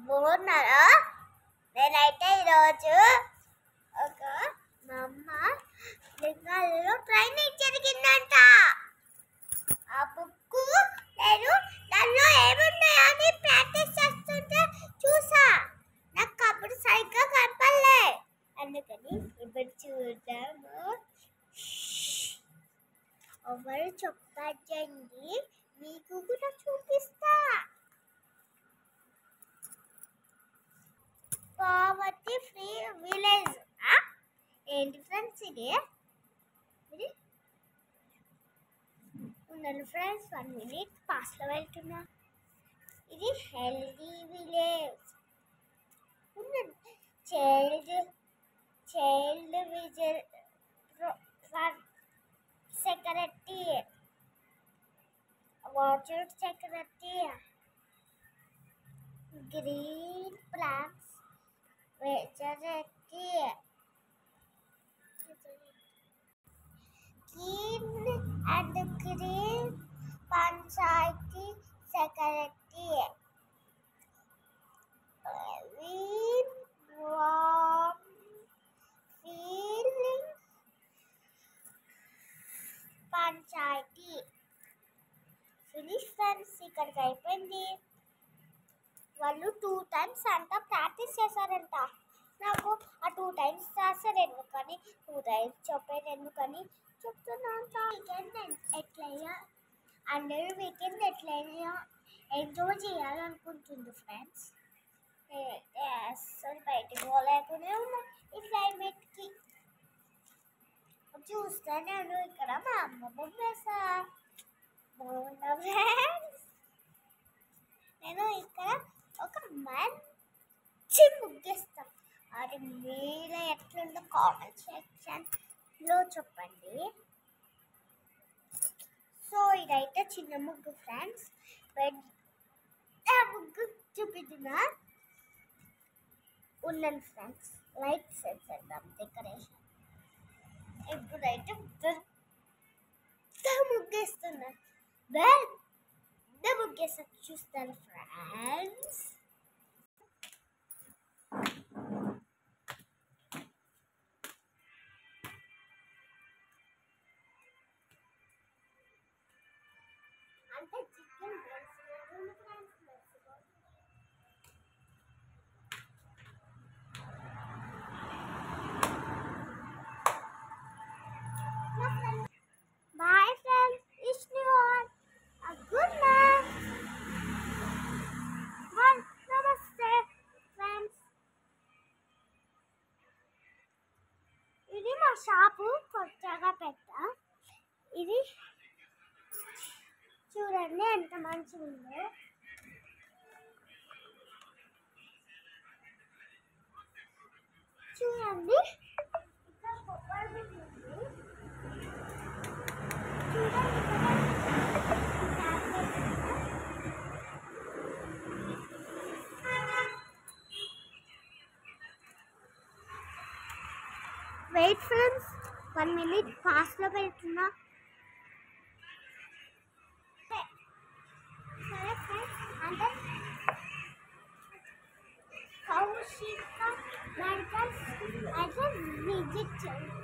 బాగున్నారా? నేనైతే ఈరోజు మా అమ్మ బెంగాల్లో ట్రైనింగ్ జరిగిందంట. ఆ బుక్ నేను దానిలో ఏమున్నాయని ప్రాక్టీస్ చేస్తుంటే చూసా. నాకు అప్పుడు సరిగ్గా కనపడలే, అందుకని ఇప్పుడు చూద్దాము. ఎవరు చెప్పండి, మీకు కూడా చూపిస్తా. Poverty free village. ఏంటి ఫ్రెండ్స్ ఇది? ఉన్నాను ఫ్రెండ్స్, 1 minute పాస్లో వెళ్తున్నా. ఇది హెల్దీ విలేజ్. ఉన్నాను child vigil security, water security, green plants వెజరెటీ, green and green panchayat security, green warm feeling panchayat. Finish friends, ఇక్కడికి అయిపోయింది. వాళ్ళు 2 times అంట ప్రాక్టీస్ చేశారంట. నాకు ఆ 2 times రాశారు ఎందుకని, 2 times చెప్పారు ఎందుకని చెప్తున్నాను. వీకెండ్ ఎట్లయ్యా అందరూ వీకెండ్ ఎట్లయ్యా ఎంజాయ్ చేయాలనుకుంటుంది ఫ్రెండ్స్. అస్సలు బయటకు పోలేకనే ఉన్నా ఈ క్లైమేట్కి. చూస్తే నేను ఇక్కడ మా అమ్మ బొమ్మేసా. బాగున్నా ఫ్రెండ్స్, నేను ఇక్కడ ఒక మంచి ముగ్గేస్తాం. అది మీలో ఎట్లుందో కామెంట్ సెక్షన్లో చెప్పండి. సో ఇదైతే చిన్న ముగ్గు ఫ్రెండ్స్. పెద్ద ముగ్గు చూపిస్తున్నా. ఉన్నాను ఫ్రెండ్స్, లైట్స్ వేసేద్దాం డెకరేషన్. ఇప్పుడైతే పెద్ద ముగ్గేస్తున్నా. పెద్ద ముగ్గేస్తా, చూస్తాను ఫ్రెండ్స్. అంటే chicken boy friends, Vishnu good night. నమస్తే ఫ్రెండ్స్. ఇది మా షాపు కొత్తగా పెట్టా. ఇది చూడండి ఎంత మంచిగా ఉందో. చూడండి ఇక్కడ కొబ్బరి బియ్యం ఉంది. వెయిట్ ఫ్రెండ్స్, 1 minute ఫాస్ట్లో వెళ్తున్నా. సరే ఫ్రెండ్స్, అంటే కౌశిక మెడికల్స్ అయితే విజిట్ చేయండి.